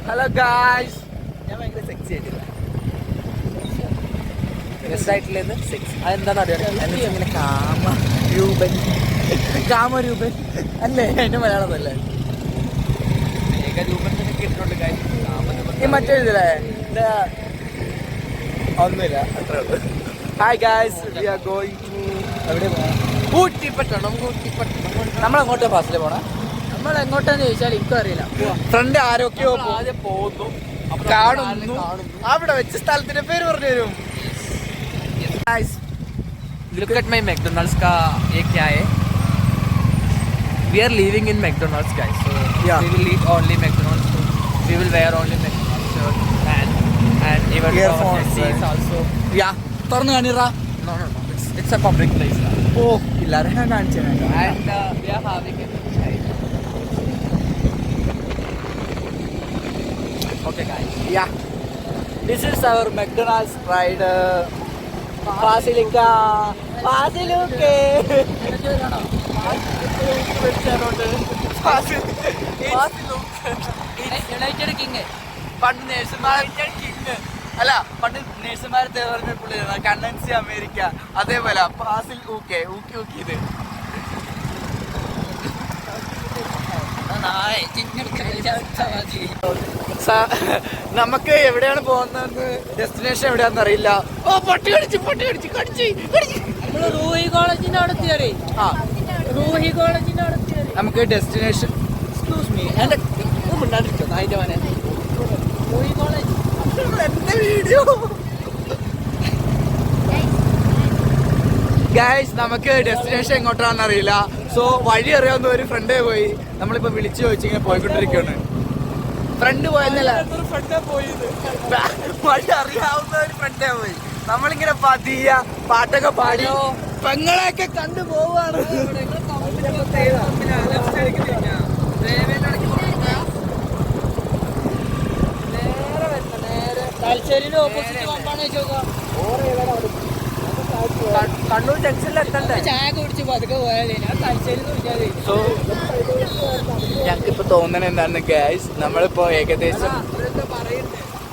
Hello guys, ഞാൻ ഭയങ്കര sexy ആയിട്ടില്ല. രസമായിട്ടില്ലെന്ന് സെക്സ് അതെന്താണെന്ന് അറിയാം. ഇങ്ങനെ കാമരൂപൻ അല്ലേ അതിന്റെ മലയാളം അല്ലേ? ഈ മറ്റേ ഇതില്ലേ ഒന്നുമില്ല, അത്രേ ഉള്ളൂ. Hi guys, we are going to എവിടെ പോകണം? ഊട്ടിപ്പറ്റണം. നമുക്ക് ഊട്ടിപ്പറ്റണം. നമ്മളെങ്ങോട്ടാ ഫാസ്റ്റിൽ പോണേ? നമ്മൾ എങ്ങോട്ടാന്ന് ചോദിച്ചാൽ എനിക്കും അറിയില്ല. ഫ്രണ്ട് ആരൊക്കെയോ ആദ്യം പോകുന്നു, കാണുന്നു, അവിടെ വെച്ച് സ്ഥലത്തിന്റെ പേര് പറഞ്ഞു തരും. Look at my McDonald's का ये क्या है? We are living in McDonald's, guys. So yeah, we will eat only McDonald's food. We will wear only McDonald's shirt and even earphones also. Yeah, തുറന്നു കാണിറാ. No. It's a public place. ഓ ഇല്ലാതെ ഞാൻ കാണിച്ചു. And we are having it inside. Okay, guys. Yeah, this is our McDonald's ride. ഫാസിലിക്ക ഫാസിലുക്കേ united king. പണ്ട് നേഴ്സുമാരെ king അല്ല, പണ്ട് നേഴ്സുമാരെ പറഞ്ഞ പുള്ളി കണ്ടൻസി അമേരിക്ക, അതേപോലെ ഫാസിൽ ഊക്കെ ഊക്കി ഊക്കിയത്. നമുക്ക് എവിടെയാണ് പോകുന്നത്, ഡെസ്റ്റിനേഷൻ എവിടെയാണെന്ന് അറിയില്ല. ഓ പൊട്ടി കടിച്ച് നമ്മള് റൂഹി കോളേജിന്റെ അവിടെ എത്തിയറി. റൂഹി കോളേജിന്റെ അവിടെ എത്തിയറി. നമുക്ക് ഡെസ്റ്റിനേഷൻ എക്സ്ക്യൂസ് മീ എന്റെ മിണ്ടാണ്ടിരിക്കുന്നു അതിന്റെ മനെ. റൂഹി കോളേജ് എന്റെ വീഡിയോ ഗൈസ്, നമുക്ക് ഡെസ്റ്റിനേഷൻ എങ്ങോട്ടാണെന്ന് അറിയില്ല. സോ വഴി അറിയാവുന്ന ഒരു ഫ്രണ്ടേ പോയി നമ്മളിപ്പോ വിളിച്ചു ചോദിച്ചു ഇങ്ങനെ പോയിക്കൊണ്ടിരിക്കുകയാണ്. ഫ്രണ്ട് പോയെന്നല്ല, വഴി അറിയാവുന്ന ഒരു ഫ്രണ്ടേ പോയി. നമ്മളിങ്ങനെ പതിയ പാട്ടൊക്കെ പാടി പെങ്ങളെയൊക്കെ കണ്ടു പോവാണ്. തലശ്ശേരിന്റെ ഓപ്പോസിറ്റ് പമ്പാണ് ചോദിച്ചോക്കാം. കണ്ണൂർ ജംഗ്ഷനിൽ എത്തണ്ടേ? ചായ കുടിച്ച് പതുക്കെ പോയാൽ തലശ്ശേരി കുടിക്കാതെ. സോ ഞങ്ങൾക്കിപ്പോ തോന്നണ എന്താണ് ഗൈസ്, നമ്മളിപ്പോ ഏകദേശം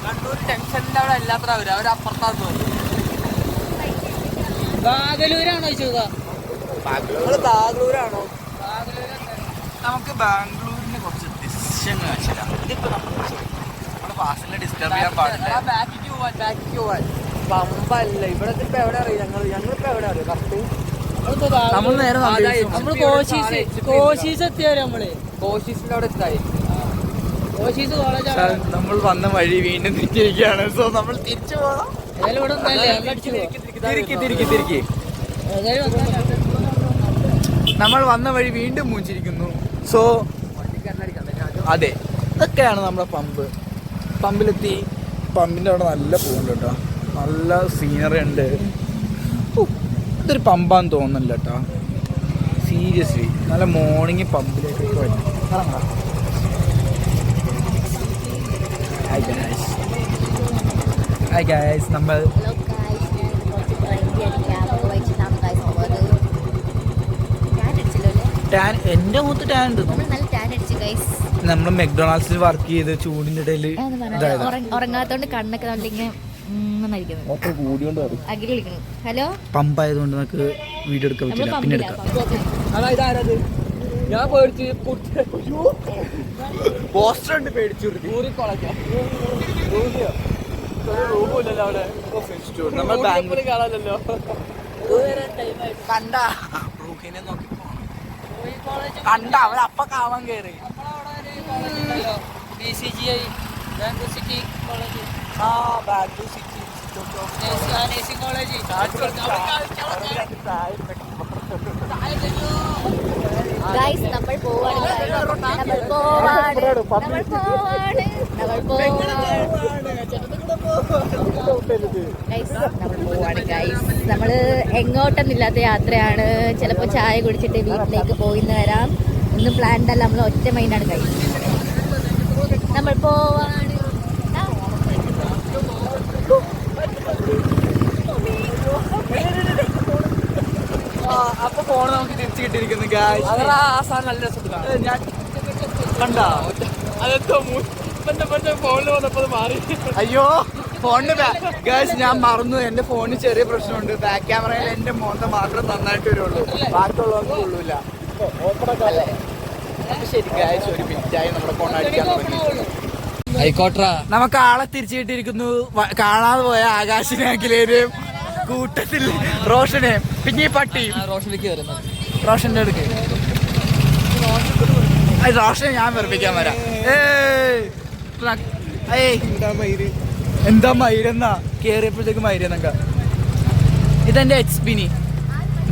കണ്ണൂർ ജംഗ്ഷനിന്റെ അവിടെ എല്ലാത്ര അവരപ്പുറത്താണ് തോന്നുന്നു. ബാംഗ്ലൂരാണോ ചോദിച്ചോക്കാം? ബാംഗ്ലൂരാണോ? നമുക്ക് ബാംഗ്ലൂരിനെ കുറച്ച് ഡിസിഷൻ കാണിച്ചില്ല. ഇതിപ്പോ നമ്മുടെ ഫാസിലിനെ ഡിസ്റ്റർബ് ചെയ്യാൻ പാടില്ല. ബാക്കിക്ക് പോവാൻ പമ്പല്ല ഇവിടെ. ഇപ്പൊ എവിടെ അറിയാം ഞങ്ങളിപ്പോ എവിടെ അറിയാം കറക്റ്റ്? നമ്മൾ നേരെ നമ്മള് കോശീസ് എത്തിയാല് നമ്മള് കോശീസിന്റെ അവിടെ എത്തായി. കോശീസ് കോളേജ് നമ്മൾ വന്ന വഴി വീണ്ടും തിരിച്ചിരിക്കുകയാണ്. സോ നമ്മൾ തിരിച്ചു പോകാം. തിരിക്കി നമ്മൾ വന്ന വഴി വീണ്ടും മൂഞ്ചിരിക്കുന്നു. സോ അതെ, ഇതൊക്കെയാണ് നമ്മുടെ പമ്പ്. പമ്പിലെത്തി. പമ്പിന്റെ അവിടെ നല്ല പോകുന്നുണ്ട് കേട്ടോ, നല്ല സീനറി ഉണ്ട്. ഇതൊരു പമ്പാന്ന് തോന്നുന്നില്ല കേട്ടോ, സീരിയസ്ലി. നല്ല മോർണിംഗ് പമ്പിലേക്കൊക്കെ വരും. ഹായ് ഗൈസ്, നമ്മൾ എന്റെ മുഖത്ത് ടാൻ ഉണ്ട്. നമ്മൾ മെക്ഡൊണാൾഡ്സിൽ വർക്ക് ചെയ്ത് ചൂടിന്റെ ഇടയിൽ ഉറങ്ങാത്തോണ്ട് കണ്ണൊക്കെ ഹലോ പമ്പായതുകൊണ്ട് നമുക്ക് വീഡിയോ എടുക്കാൻ പറ്റില്ല, പിന്നെ എടുക്കാം. ഞാൻ പേടിച്ച് പോസ്റ്റർ ഉണ്ട്, പേടിച്ചു. റൂമില്ലല്ലോ അവിടെ. നമ്മൾ ബാംഗ്ലൂർ കാണാനല്ലോ. കണ്ട റൂഹിനെ നോക്കി കണ്ട അവരപ്പ കാവാൻ കയറി. BCGI Bangalore city college. Bangalore city nursing college. Guys നമ്മൾ പോവാണ്. നമ്മള് എങ്ങോട്ടൊന്നില്ലാത്ത യാത്രയാണ്. ചിലപ്പോ ചായ കുടിച്ചിട്ട് വീട്ടിലേക്ക് പോയിന്ന് വരാം. ഒന്നും പ്ലാൻഡ് അല്ല, നമ്മൾ ഒറ്റ മൈൻഡാണ് ഗൈസ്. നമ്മൾ പോവാണ്. അപ്പൊ ഫോണ് നമുക്ക് തിരിച്ചു കിട്ടിയിരിക്കുന്നു. ആ സാധനം നല്ല രസം ഞാൻ കണ്ട അതെന്തോ ഫോണിൽ വന്നപ്പോൾ മാറി. അയ്യോ ഫോണിന് ഗേൾസ് ഞാൻ മറന്നു. എന്റെ ഫോണിന് ചെറിയ പ്രശ്നമുണ്ട്. ബാക്ക് ക്യാമറയിൽ എന്റെ മോന്ത മാത്രം നന്നായിട്ട് വരുള്ളൂ, ബാക്കിയുള്ളവർക്ക് കൊള്ളൂല. അല്ലേ? ശരി ഗേൾസ്, ഒരു മിനിറ്റായി നമ്മുടെ ഫോൺ അടിക്കാൻ തുടങ്ങി. ആയിക്കോട്ടെ, നമുക്ക് ആളെ തിരിച്ചിട്ടിരിക്കുന്നു. കാണാതെ പോയ ആകാശിനാക്കിലേരും കൂട്ടത്തിൽ റോഷനെ, പിന്നെ ഈ പട്ടി റോഷനിലേക്ക് വരുന്നത്. റോഷന്റെ അടുക്ക് റോഷനെ ഞാൻ വെറുപ്പിക്കാൻ വരാം. എന്താ മയിരെന്നാ കേറിയപ്പോഴത്തേക്ക് മയിരെന്നൊക്കെ. ഇതെന്റെ എക്സ് ബിനി,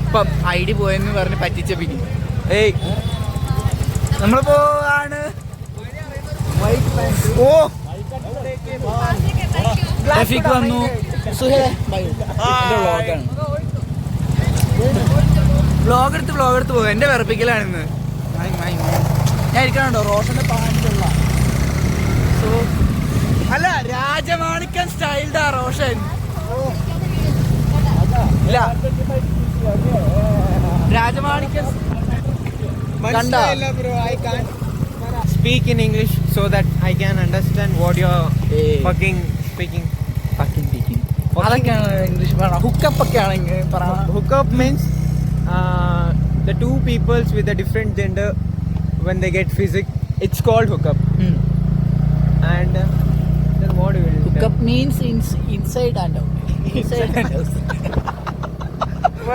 ഇപ്പം ID പോയെന്ന് പറഞ്ഞ് പറ്റിച്ച ബിനി. നമ്മളിപ്പോ ആണ് ഓ ട്രാഫിക് വന്നു. വ്ളോഗാണ്, വ്ളോഗ് എടുത്ത് പോകും. എന്റെ വെറുപ്പിക്കലാണ് ഇന്ന്. ഞാൻ ഇരിക്കണുണ്ടോ റോഷന്റെ പാൻറ്റുള്ള. സോ അല്ല, രാജമാണിക്കൻ സ്റ്റൈൽഡാ റോഷൻ. ഇല്ല, രാജമാണിക്കൻ കണ്ടാ. Speak in English so that I can understand what you're fucking speaking. അതൊക്കെയാണ് ഇംഗ്ലീഷ് പറയണം. ഹുക്കപ്പ് ഒക്കെ ആണെങ്കിൽ പറയാം. Hookup means the two peoples with a different gender, when they get physic, it's called hookup. And then what do you do? Hookup means inside and out. Inside and out. I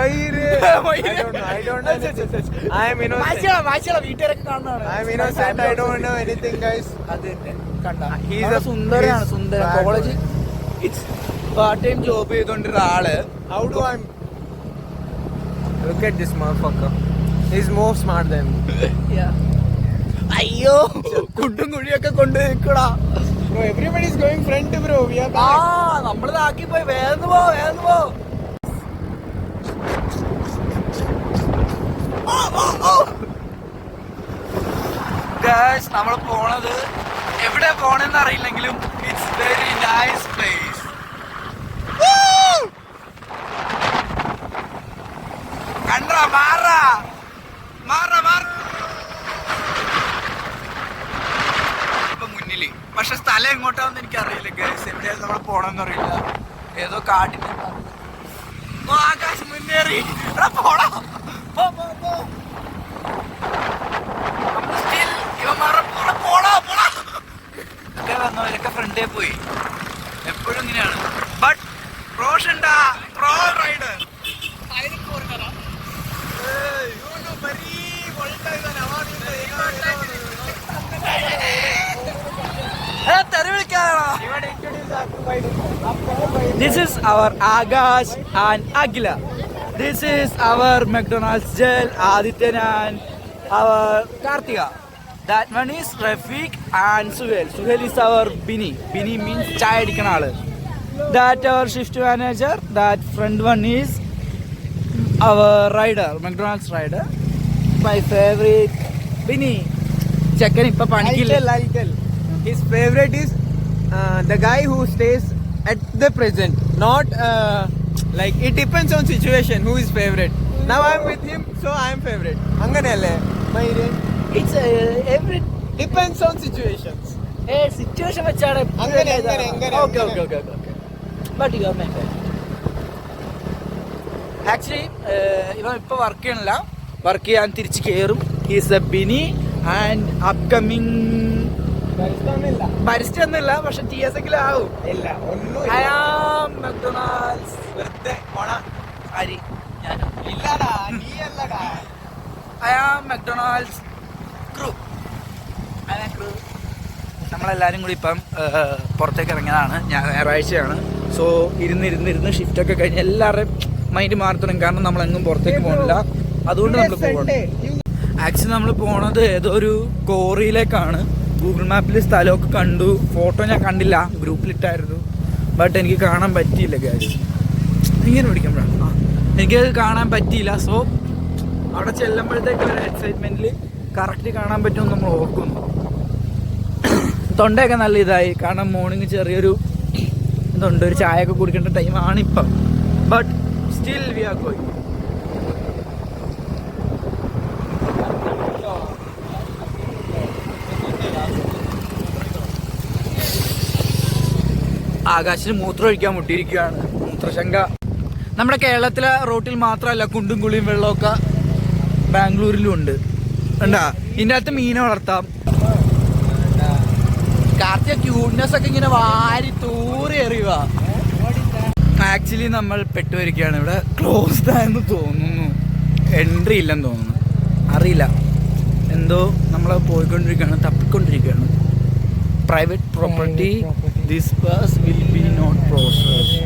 don't know anything. I am innocent. വീട്ടുകാരൊക്കെ കാണുന്നതാണ്. I am innocent. I don't know anything, guys. അത് തന്നെ കണ്ട. He's a സുന്ദരനാണ്, സുന്ദരൻ. College part time job ചെയ്തോണ്ടിരുന്ന ആള്. How do I look at this motherfucker? He's more smart than me. അയ്യോ കുണ്ടും കുഴിയൊക്കെ കൊണ്ട് നിൽക്കടാ. Bro, everybody is going front, bro. We are ആ back. നമ്മളിതാക്കി പോയി. വേഗം പോ. നമ്മൾ പോണത് എവിടെ പോണെന്ന് അറിയില്ലെങ്കിലും ഇറ്റ്സ് വെരി നൈസ് പ്ലേസ്. കണ്ടാ മാറാ ഇപ്പൊ മുന്നില്. പക്ഷെ സ്ഥലം എങ്ങോട്ടാന്ന് എനിക്കറിയില്ല ഗൈസ്. എവിടെയാണ് നമ്മൾ പോണെന്ന് അറിയില്ല. ഏതോ കാട്ടിന് ആകാശം മുന്നേറി. പോടാ വന്നവരൊക്കെ ഫ്രണ്ടേ പോയി. എപ്പോഴും ഇങ്ങനെയാണ്. ബട്ട് റോഷൻഡാ pro rider. This is our Akash and Agila. This is our McDonald's gel, Adityan and our Kartika. That one is Rafiq and Suhail. Suhail is our Bini. Bini means chai adikana alu. That our shift manager. That friend one is our rider, McDonald's rider. My favorite Bini. Checkan ippa panikilla. I'll tell. His favorite is the guy who stays at the present. Not like it depends on situation who is favorite. Now I'm with him, so I'm favorite. Anganelle. It's every Depends on situations. situation വെച്ചാണ്. അങ്ങനെ. Okay. But you are my friend. Actually, ഇവൻ ഇപ്പൊ work ചെയ്യണില്ല. Work ചെയ്യാൻ തിരിച്ച് കയറും. He's a Bini and upcoming barista ഒന്നുമില്ല, പക്ഷെ TSK ആവും. I am McDonald's. അരി I am McDonald's crew. നമ്മളെല്ലാരും കൂടി ഇപ്പം പുറത്തേക്ക് ഇറങ്ങിയതാണ്. ഞായറാഴ്ചയാണ്. സോ ഇരുന്ന് ഷിഫ്റ്റൊക്കെ കഴിഞ്ഞ് എല്ലാവരുടെയും മൈൻഡ് മാറത്തണം. കാരണം നമ്മളെങ്ങും പുറത്തേക്ക് പോകണില്ല. അതുകൊണ്ട് നമ്മൾ പോകണം. ആക്ച്വലി നമ്മൾ പോണത് ഏതോ ഒരു കോറിയിലേക്കാണ്. ഗൂഗിൾ മാപ്പിൽ സ്ഥലമൊക്കെ കണ്ടു. ഫോട്ടോ ഞാൻ കണ്ടില്ല, ഗ്രൂപ്പിലിട്ടായിരുന്നു. ബട്ട് എനിക്ക് കാണാൻ പറ്റിയില്ല. ഗൈസ് ഇങ്ങനെ പിടിക്കുമ്പോഴാണ് എനിക്കത് കാണാൻ പറ്റിയില്ല. സോ അവിടെ ചെല്ലുമ്പോഴത്തേക്ക് ഒരു എക്സൈറ്റ്മെന്റിൽ കറക്റ്റ് കാണാൻ പറ്റുമെന്ന് നമ്മൾ ഓർക്കുന്നു. തൊണ്ടയൊക്കെ നല്ല ഇതായി. കാരണം മോർണിംഗ് ചെറിയൊരു ഇതുണ്ട്, ഒരു ചായ ഒക്കെ കുടിക്കേണ്ട ടൈമാണ് ഇപ്പം. But still we are going. ആകാശിന് മൂത്രം ഒഴിക്കാൻ മുട്ടിയിരിക്കുകയാണ്. മൂത്രശങ്ക. നമ്മുടെ കേരളത്തിലെ റോട്ടിൽ മാത്രമല്ല, കുണ്ടും കുളിയും വെള്ളമൊക്കെ ബാംഗ്ലൂരിലും ഉണ്ട്. ഉണ്ടാ ഇതിൻ്റെ അകത്ത് മീനെ വളർത്താം. കാർത്തിക ക്യൂട്ട്നെസ് ഒക്കെ ഇങ്ങനെ വാരി തൂറി എറിയുക. ആക്ച്വലി നമ്മൾ പെട്ടുവരികയാണ്. ഇവിടെ ക്ലോസ്ഡ് ആയെന്ന് തോന്നുന്നു, എൻട്രി ഇല്ലെന്ന് തോന്നുന്നു, അറിയില്ല. എന്തോ നമ്മൾ പോയിക്കൊണ്ടിരിക്കുകയാണ്, തപ്പിക്കൊണ്ടിരിക്കുകയാണ്. Private property, this bus will be not processed.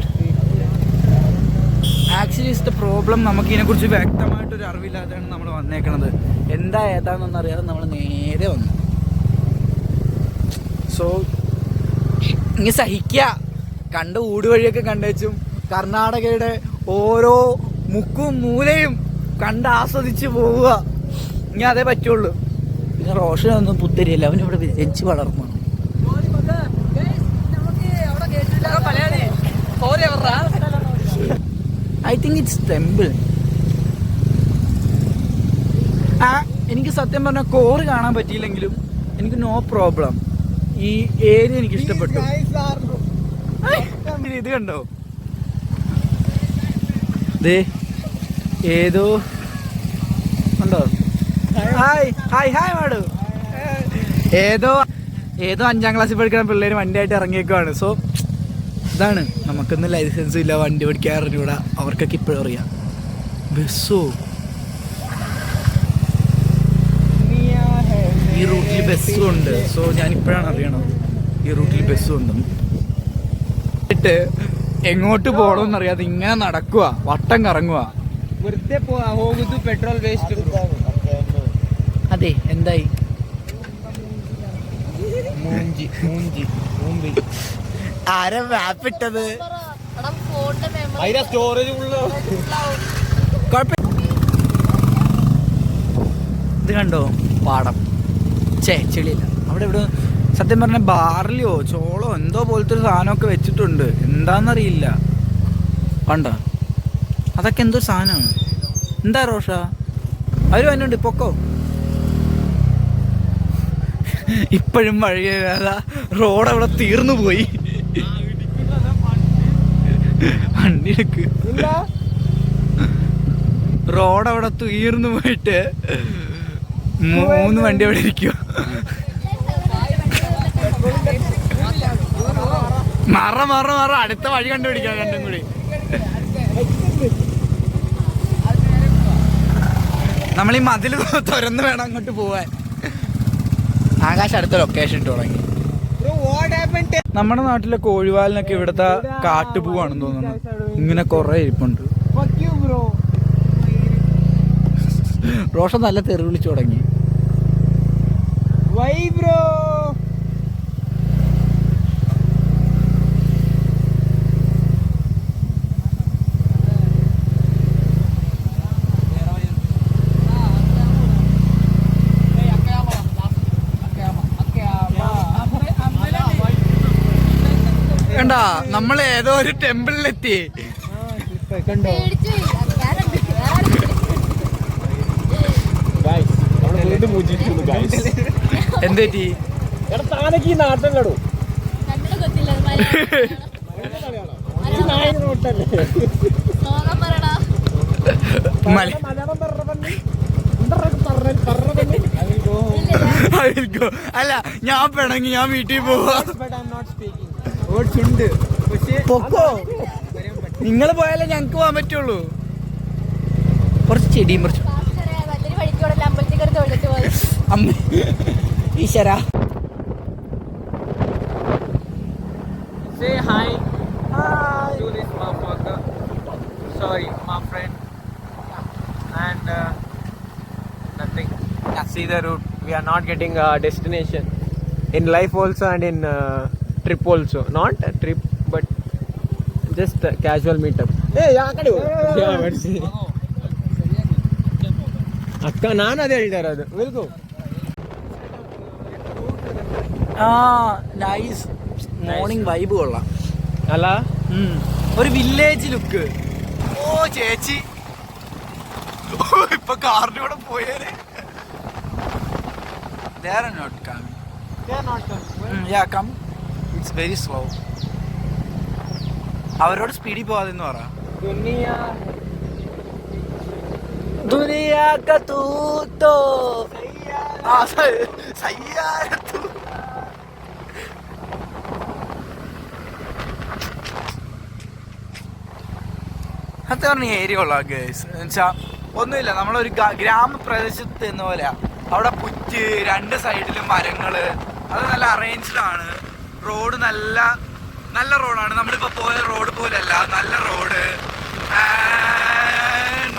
Actually is the problem. നമുക്ക് ഇതിനെക്കുറിച്ച് വ്യക്തമായിട്ടൊരു അറിവില്ലാതെയാണ് നമ്മൾ വന്നേക്കണത്. എന്താ ഏതാണെന്നൊന്നും അറിയാതെ നമ്മൾ നേരെ വന്നു. സോ ഇങ്ങനെ സഹിക്കുക. കണ്ട ഊടുവഴിയൊക്കെ കണ്ടുവച്ചും കർണാടകയുടെ ഓരോ മുക്കും മൂലയും കണ്ട് ആസ്വദിച്ച് പോവുക. ഇനി അതേ പറ്റുള്ളൂ. പിന്നെ റോഷനൊന്നും പുത്തരിയല്ല, അവനിവിടെ ജനിച്ച് വളർന്നു. I think it's temple. എനിക്ക് സത്യം പറഞ്ഞാൽ കോറ് കാണാൻ പറ്റിയില്ലെങ്കിലും എനിക്ക് നോ പ്രോബ്ലം. ഈ ഏരിയ എനിക്ക് ഇഷ്ടപ്പെട്ടു. ഇത് കണ്ടോ, ദേ ഏതോ ഉണ്ടോ? ഹായ് ഹായ് ഹായ് മാഡു. ഏതോ 5ാം ക്ലാസ്സിൽ പഠിക്കുന്ന പിള്ളേർ വണ്ടിയായിട്ട് ഇറങ്ങിയേക്കുവാണ്. സോ ഇതാണ്, നമുക്കൊന്നും ലൈസൻസും ഇല്ല, വണ്ടി ഓടിക്കാൻ അറിഞ്ഞൂടാ. അവർക്കൊക്കെ ഇപ്പോഴും അറിയാം. ബസ്സോ, ഈ റൂട്ടിൽ ബസ്സും ഉണ്ട്. സോ ഞാൻ ഇപ്പോഴാണ് അറിയണത് ഈ റൂട്ടിൽ ബസ്സും ഉണ്ടെന്ന്. എന്നിട്ട് എങ്ങോട്ട് പോകണമെന്നറിയാതെ ഇങ്ങനെ നടക്കുക, വട്ടം കറങ്ങുക. വെറുതെ ಹೋಗುದು പെട്രോൾ വേസ്റ്റ്. അതെ, എന്തായി? ആരാ മാപ്പ് ഇട്ടത്? സ്റ്റോറേജ് ഇത് കണ്ടോ, പാടം. ചെളിയില്ല അവിടെ. ഇവിടെ സത്യം പറഞ്ഞ ബാർലിയോ ചോളോ എന്തോ പോലത്തെ ഒരു സാധനമൊക്കെ വെച്ചിട്ടുണ്ട്. എന്താന്നറിയില്ല. കണ്ടോ, അതൊക്കെ എന്തോ സാധനമാണ്. എന്താ റോഷ? അവര് വന്നുണ്ട്, പൊക്കോ. ഇപ്പോഴും വഴിയേതാ, റോഡ് അവിടെ തീർന്നു പോയി. വണ്ടി എടുക്ക്. റോഡ് അവിടെ തീർന്നു പോയിട്ട് 3 വണ്ടി അവിടെ ഇരിക്കുക. മറ അടുത്ത വഴി കണ്ടുപിടിക്കാം രണ്ടും കൂടി. നമ്മൾ ഈ മതിൽ തുറന്ന് വേണം അങ്ങോട്ട് പോവാൻ. ആകാശ് അടുത്ത ലൊക്കേഷൻ ഇട്ട് തുടങ്ങി. നമ്മുടെ നാട്ടിലെ കോഴിവാലിനൊക്കെ ഇവിടുത്തെ കാട്ടുപൂവാണെന്ന് തോന്നുന്നു. ഇങ്ങനെ കുറെ ഇരിപ്പുണ്ട്. റോഷൻ നല്ല തെറി വിളിച്ചു തുടങ്ങി. കണ്ടാ, നമ്മൾ ഏതോ ഒരു ടെമ്പിളിലെത്തി. എന്തേറ്റി? നാട്ടിലോ അല്ല, ഞാൻ പിണങ്ങി, ഞാൻ വീട്ടിൽ പോവാ. പൊക്കോ, നിങ്ങൾ പോയാലേ ഞങ്ങക്ക് പോകാൻ പറ്റുള്ളൂ. കുറച്ച് ചെടിയും കുറച്ച് ഈശ്വരാ. Say hi. Hi. To this motherfucker. Sorry, my friend. And nothing. See the route. We are not getting a destination in life also and in trip also. Not a trip, but just a casual meetup. Hey, yakadu. Yeah, but see. Akka naan ade heltaradu. We'll go. Nice morning vibe കൊള്ളാം അല്ല. ഒരു village look. ഓ ചേച്ചി, ഇപ്പൊ കാറിന്റെ കൂടെ പോയേരെ. They are not coming. They are not coming. Yeah, come. It's very slow. അവരോട് സ്പീഡിൽ പോവാതെന്ന് പറ. दुनिया ദുനിയാ കാ തൂത്തോ സയ്യാരത്തു. അത് പറഞ്ഞ ഏരിയ കൊള്ളാം ഗേസ്. എന്നുവെച്ചാ ഒന്നുമില്ല, നമ്മളൊരു ഗ്രാമപ്രദേശത്ത് എന്ന പോലെയാ. അവിടെ പുറ്റ്, രണ്ട് സൈഡിലും മരങ്ങള്, അത് നല്ല അറേഞ്ച്ഡ് ആണ്. റോഡ് നല്ല നല്ല റോഡാണ്. നമ്മളിപ്പോ പോയ റോഡ് പോലെയല്ല, നല്ല റോഡ്.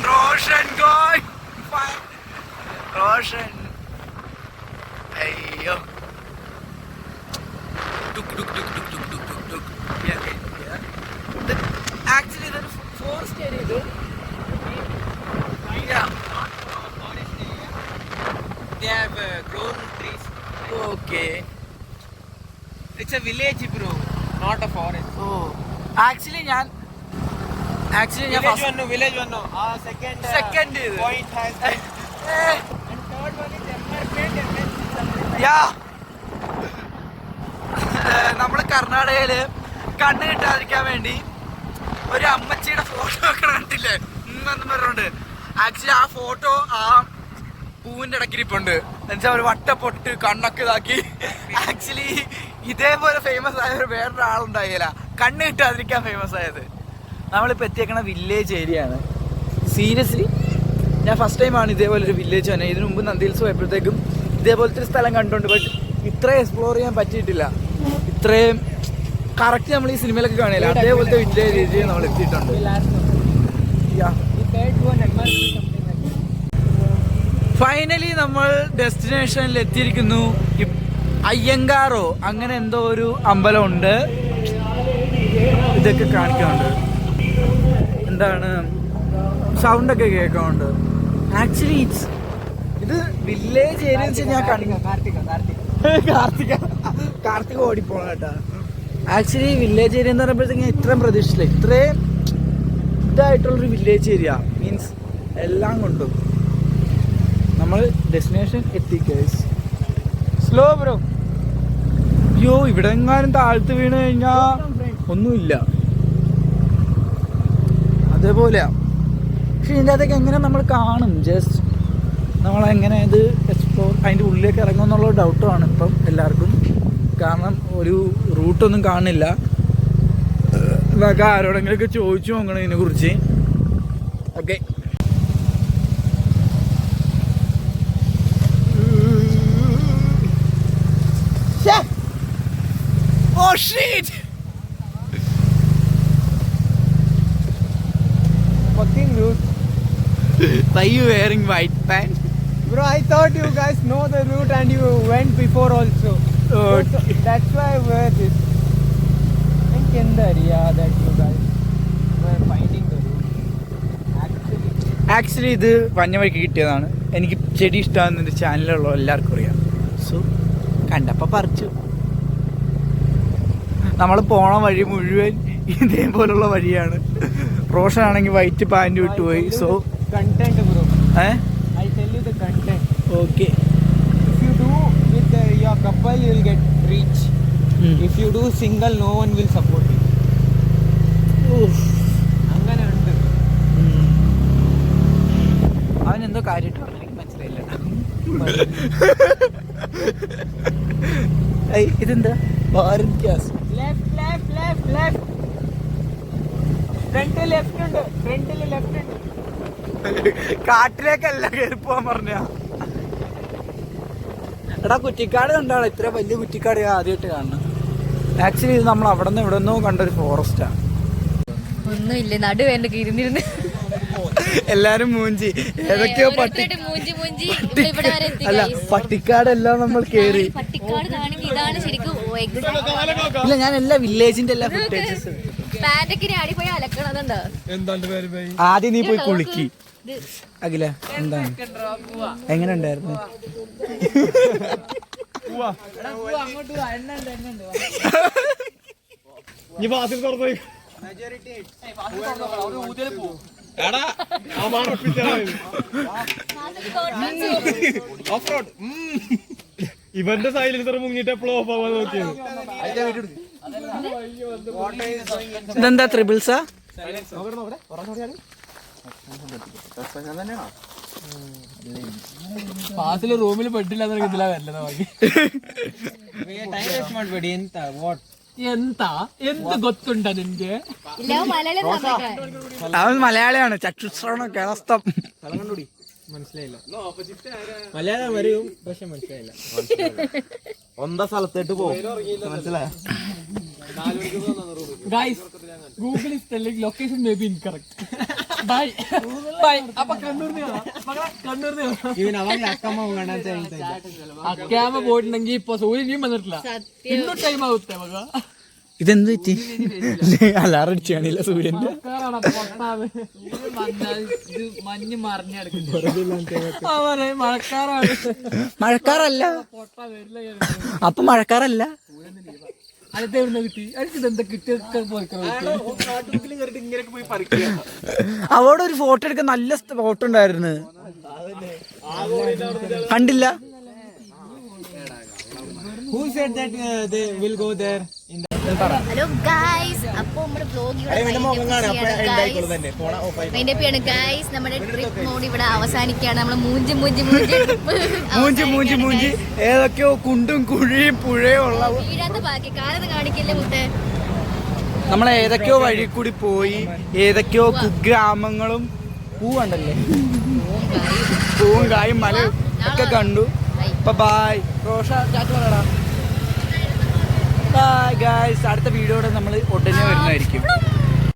റോഷൻ റോഷൻ അയ്യോ ആക്ച്വലി ഇതൊരു ഫോറസ്റ്റ് ഏരിയ. ഇത് they have grown trees. ഓക്കെ. It's a village, bro, not a forest. ഓ ആക്ച്വലി ഞാൻ Village one no. Second Second is- point has been, and third one is Emmerpet. നമ്മള് കർണാടകയില് കണ്ണ് കിട്ടാതിരിക്കാൻ വേണ്ടി ഒരു അമ്മച്ചിയുടെ ഫോട്ടോ ഒക്കെ കണ്ടില്ലേ എന്നും പറഞ്ഞുകൊണ്ട്. ആക്ച്വലി ആ ഫോട്ടോ ആ പൂവിന്റെ ഇടക്കിരിപ്പുണ്ട്. എന്നുവെച്ചാൽ ഒരു വട്ടപ്പൊട്ട് കണ്ണൊക്കെ ഇതാക്കി. ആക്ച്വലി ഇതേപോലെ ഫേമസ് ആയ വേറൊരാളുണ്ടായില്ല, കണ്ണ് കിട്ടാതിരിക്കാൻ ഫേമസ് ആയത്. നമ്മളിപ്പോൾ എത്തിയേക്കണ വില്ലേജ് ഏരിയ ആണ്. സീരിയസ്ലി ഞാൻ ഫസ്റ്റ് ടൈമാണ് ഇതേപോലെ ഒരു വില്ലേജ് തന്നെ. ഇതിനു മുമ്പ് നന്ദി ഹിൽസ് പോയപ്പോഴത്തേക്കും ഇതേപോലത്തെ ഒരു സ്ഥലം കണ്ടുണ്ട്. ബട്ട് ഇത്രയും എക്സ്പ്ലോർ ചെയ്യാൻ പറ്റിയിട്ടില്ല. ഇത്രയും കറക്റ്റ് നമ്മൾ ഈ സിനിമയിലൊക്കെ കാണില്ല, അതേപോലത്തെ വില്ലേജ് ഏരിയ നമ്മൾ എത്തിയിട്ടുണ്ട്. ഫൈനലി നമ്മൾ ഡെസ്റ്റിനേഷനിൽ എത്തിയിരിക്കുന്നു. അയ്യങ്കാറോ അങ്ങനെ എന്തോ ഒരു അമ്പലമുണ്ട്. ഇതൊക്കെ കാണിക്കുന്നുണ്ട്. എന്താണ് സൗണ്ടൊക്കെ കേൾക്കുന്നുണ്ട്. ആക്ച്വലി ഇത് വില്ലേജ് ഏരിയ ഞാൻ കാർത്തിക ഓടിപ്പോണം കേട്ടാ. ആക്ച്വലി വില്ലേജ് ഏരിയ എന്ന് പറയുമ്പോഴത്തേക്കും ഇത്രയും പ്രതീക്ഷിച്ചില്ല. ഇത്രയും ഇതായിട്ടുള്ളൊരു വില്ലേജ് ഏരിയ മീൻസ് എല്ലാം കൊണ്ടും നമ്മൾ ഡെസ്റ്റിനേഷൻ എത്തി ഗൈസ്. Slow, bro. അയ്യോ ഇവിടെ എങ്ങാനും താഴ്ത്ത് വീണ് കഴിഞ്ഞാ ഒന്നുമില്ല, അതേപോലെയാ. പക്ഷെ ഇതിൻ്റെ അകത്തേക്ക് എങ്ങനെ നമ്മൾ കാണും, ജസ്റ്റ് നമ്മളെങ്ങനെ ഇത് എക്സ്പ്ലോർ അതിൻ്റെ ഉള്ളിലേക്ക് ഇറങ്ങും എന്നുള്ള ഡൗട്ടുമാണ് ഇപ്പം എല്ലാവർക്കും. കാരണം ഒരു റൂട്ടൊന്നും കാണില്ല. ഇതൊക്കെ ആരോടെങ്കിലൊക്കെ ചോദിച്ചു നോക്കണം ഇതിനെ കുറിച്ച്. Okay, oh shit! Fucking route. Why you wearing white pants? Bro, I thought you guys know the route and you went before also. Okay. So that's why I wear this. And Kendar, yeah, that you guys were finding the route. Actually ഇത് വന്ന വഴിക്ക് കിട്ടിയതാണ്. എനിക്ക് ചെടി ഇഷ്ടമാണെന്ന് എൻ്റെ ചാനലിലുള്ള എല്ലാവർക്കും അറിയാം. സോ കണ്ടപ്പോൾ പറിച്ചു. നമ്മൾ പോണ വഴി മുഴുവൻ ഇതേപോലുള്ള വഴിയാണ്. റോഷനാണെങ്കിൽ വൈറ്റ് പാൻറ് വിട്ടുപോയി. So content, bro. I'll tell you the content. Okay. If you do with your couple, you will get reach. If you do single, no one will support you. അങ്ങനെ ഉണ്ട്. അവനെന്തോ കാര്യമായിട്ട് പറഞ്ഞെനിക്ക് മനസ്സിലായില്ല. ഇതെന്താ Bharat gas? Left front left ഉണ്ട്, ഫ്രണ്ടിൽ left ഉണ്ട്. കാട്ടിലേക്കല്ല കയറി പോവാൻ പറഞ്ഞ. എടാ കുറ്റിക്കാട് കണ്ടാണ്, ഇത്ര വലിയ കുറ്റിക്കാട് ഞാൻ ആദ്യമായിട്ട് കാണണം. ആക്ച്വലി ഇത് നമ്മൾ അവിടെ നിന്ന് ഇവിടെ നിന്നോ കണ്ടൊരു ഫോറസ്റ്റാണ്. ഒന്നുമില്ല, നടുവേണ്ട ഇരുന്നിരുന്ന് എല്ലാരും മൂഞ്ചി ഏതൊക്കെയോ അല്ല പട്ടിക്കാടെല്ലാം നമ്മൾ കേറി. പട്ടിക്കാട് കാണുമ്പോ ഇതാണ് ശരിക്കും. ഇല്ല ഞാൻ എല്ലാ വില്ലേജിന്റെ എല്ലാ ഫുട്ടേജസ്. പാൻറ്റൊക്കെ ആടി പോയി അലക്കണതുണ്ടോ? ആദ്യം നീ പോയി കുളിക്കി. അഖില എന്താണ്, എങ്ങനെ ഉണ്ടായിരുന്നു? ഇവന്റെ സൈലൻസർ മുങ്ങിട്ട് എപ്പോഴും ഓഫ് ആവാൻ നോക്കിയത്. ഇതെന്താ ത്രിബിൾസാ? പാസില് റൂമിൽ പെട്ടില്ല ഇതിലാ വല്ലതാ ബാക്കി. എന്താ എന്ത് ഗൊത്തുണ്ട നിന്റെ? ഇല്ല മലയാളം പറഞ്ഞേക്കണേ. അവൻ മലയാളിയാണ്. ചക്ഷുശ്രവണ കേളസ്തം. മനസ്സിലായില്ല. മലയാളം വരും പക്ഷെ മനസ്സിലായില്ല. ഒന്നാം സ്ഥലത്തേട്ട് പോകും. മനസ്സിലായോ? Guys, Google is telling location may be incorrect. Bye. Bye. അപ്പൊ കണ്ണൂർന്ന് അക്കാമ പോയിട്ടുണ്ടെങ്കിൽ ഇപ്പൊ സൂര്യൻ ഇനിയും വന്നിട്ടില്ല. ഇന്നും ടൈം ആവത്തെ മക. ഇതെന്ത് പറ്റി? അലാറം അടിച്ചു കാണില്ല സൂര്യന്റെ. മഞ്ഞ് മറിഞ്ഞെടുക്കുന്നു. മഴക്കാറാണ്. മഴക്കാറല്ല. അപ്പൊ മഴക്കാറല്ല. അടുത്ത കിട്ടി അടുത്ത് കിട്ടിയൊക്കെ അവിടെ ഒരു ഫോട്ടോ എടുക്കാൻ നല്ല ഫോട്ടോ ഉണ്ടായിരുന്നു. കണ്ടില്ല. Who said that they will go there in the hello guys, അപ്പൊ നമ്മുടെ വ്ലോഗ് ഗൈസ്. നമ്മുടെ ട്രിപ്പ് മോഡ് ഇവിടെ അവസാനിക്കുകയാണ്. നമ്മള് മൂഞ്ചി ഏതൊക്കെയോ കുണ്ടും കുഴിയും പുഴയും ഉള്ള വീഴാത്ത ബാക്കി കാലത്ത് കാണിക്കില്ലേ മുത്തേ. നമ്മൾ ഏതൊക്കെയോ വഴി കൂടി പോയി. ഏതൊക്കെയോ കുഗ്രാമങ്ങളും പൂവുണ്ടല്ലേ, പൂവും കായും മലയും ഒക്കെ കണ്ടു. Bye Rosha, bye guys. അടുത്ത വീഡിയോടെ നമ്മൾ ഉടനെ വരുന്നതായിരിക്കും.